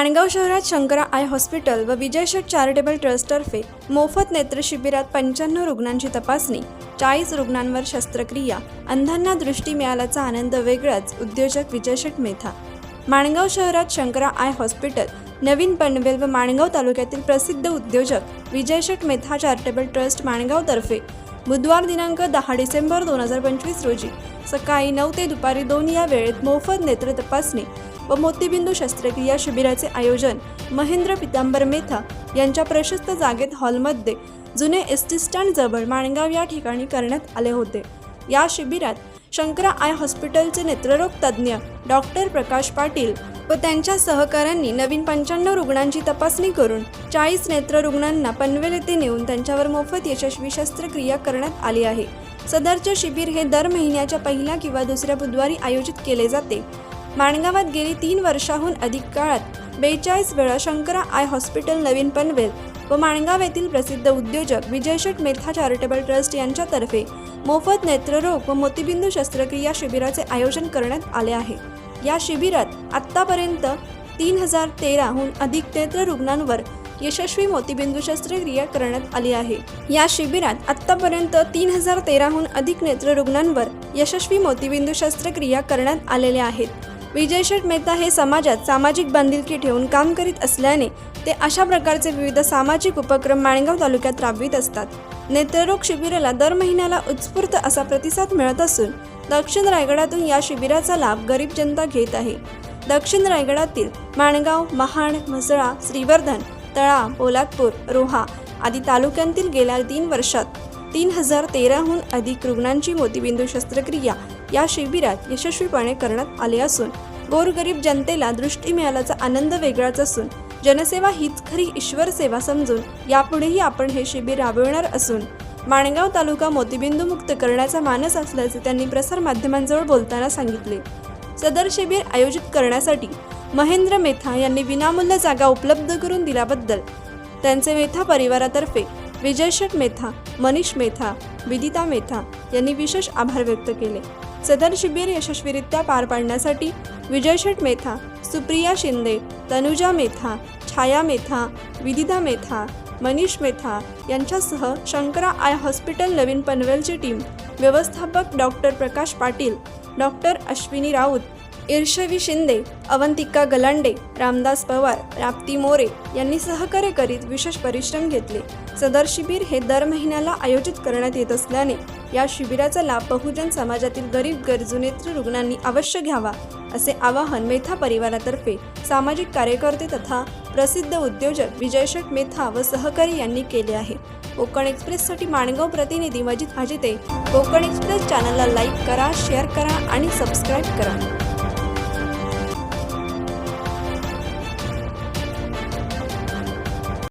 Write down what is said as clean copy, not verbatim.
माणगाव शहरात Shankara I hospital व विजय शेट charitable ट्रस्टतर्फे मोफत नेत्र शिबिरात 95 रुग्णांची तपासणी, 40 रुग्णांवर शस्त्रक्रिया, अंधांना दृष्टी मिळाल्याचा आनंद वेगळाच. उद्योजक विजय शेट मेथा. माणगाव शहरात शंकरा आय हॉस्पिटल, नवीन पनवेल व माणगाव तालुक्यातील प्रसिद्ध उद्योजक विजय शेट मेथा चॅरिटेबल ट्रस्ट माणगावतर्फे बुधवार दिनांक 10 डिसेंबर 2025 रोजी सकाळी 9 ते दुपारी 2 या वेळेत मोफत नेत्र तपासणी व मोतीबिंदू शस्त्रक्रिया शिबिराचे आयोजन महेंद्र पितांबर मेथा यांच्या प्रशस्त जागेत हॉलमध्ये जुने एसटी स्टँड जवळ माणगाव या ठिकाणी करण्यात आले होते. या शिबिरात शंकरा आय हॉस्पिटलचे नेत्ररोग तज्ज्ञ डॉक्टर प्रकाश पाटील व त्यांच्या सहकाऱ्यांनी नवीन 95 रुग्णांची तपासणी करून 40 नेत्र रुग्णांना पनवेल येथे नेऊन त्यांच्यावर मोफत यशस्वी शस्त्रक्रिया करण्यात आली आहे. सदरचे शिबिर हे दर महिन्याच्या पहिल्या किंवा दुसऱ्या बुधवारी आयोजित केले जाते. माणगावात गेली 3 वर्षाहून अधिक काळात 42 वेळा शंकरा आय हॉस्पिटल नवीन पनवेल व माणगाव येथील प्रसिद्ध उद्योजक विजय शेट मेथा चॅरिटेबल ट्रस्ट यांच्यातर्फे मोफत नेत्ररोग व मोतीबिंदू शस्त्रक्रिया शिबिराचे आयोजन करण्यात आले आहे. या शिबिरात आत्तापर्यंत 3013हून अधिक नेत्र रुग्णांवर यशस्वी मोतीबिंदू शस्त्रक्रिया करण्यात आली आहे. या शिबिरात आत्तापर्यंत 3013हून अधिक नेत्र रुग्णांवर यशस्वी मोतीबिंदू शस्त्रक्रिया करण्यात आलेल्या आहेत. विजय शेट मेथा हे समाजात सामाजिक बांधिलकी ठेवून काम करीत असल्याने ते अशा प्रकारचे विविध सामाजिक उपक्रम माणगाव तालुक्यात राबवित असतात. नेत्ररोग शिबिराला दर महिन्याला उत्स्फूर्त असा प्रतिसाद मिळत असून दक्षिण रायगडातून या शिबिराचा लाभ गरीब जनता घेत आहे. दक्षिण रायगडातील माणगाव, महाड, म्हसळा, श्रीवर्धन, तळा, पोलादपूर, रोहा आदी तालुक्यांतील गेल्या 3 वर्षात 3013हून अधिक रुग्णांची मोतीबिंदू शस्त्रक्रिया या शिबिरात यशस्वीपणे करण्यात आली असून गोरगरीब जनतेला दृष्टी मिळाल्याचा आनंद वेगळाच असून जनसेवा हीच खरी ईश्वर सेवा समजून यापुढेही आपण हे शिबिर राबविणार असून माणगाव तालुका मोतीबिंदू मुक्त करण्याचा मानस असल्याचे त्यांनी प्रसार माध्यमांजवळ बोलताना सांगितले. सदर शिबिर आयोजित करण्यासाठी महेंद्र मेथा यांनी विनामूल्य जागा उपलब्ध करून दिल्याबद्दल त्यांचे मेथा परिवारातर्फे विजय शेट मेथा, मनीष मेथा, विदिता मेथा यांनी विशेष आभार व्यक्त केले. सदर शिबिर यशस्वीरित्या पार पाडण्यासाठी विजय शेट मेथा, सुप्रिया शिंदे, तनुजा मेथा, छाया मेथा, विदिता मेथा, मनीष मेथा यांच्यासह Shankara I hospital Naveen पनवेलची team, व्यवस्थापक डॉक्टर प्रकाश पाटील, डॉक्टर अश्विनी राऊत, ईर्षवी शिंदे, अवंतिका गलांडे, रामदास पवार, राप्ती मोरे यांनी सहकार्य करीत विशेष परिश्रम घेतले. सदर शिबिर हे दर महिन्याला आयोजित करण्यात येत असल्याने या शिबिराचा लाभ बहुजन समाजातील गरीब गरजू नेत्र रुग्णांनी अवश्य घ्यावा असे आवाहन मेथा परिवारातर्फे सामाजिक कार्यकर्ते तथा प्रसिद्ध उद्योजक विजय शेट मेथा व सहकारी यांनी केले आहे. कोकण एक्सप्रेससाठी माणगाव प्रतिनिधी मजिद हाजिते. कोकण एक्सप्रेस चॅनलला लाईक करा, शेअर करा आणि सबस्क्राईब करा.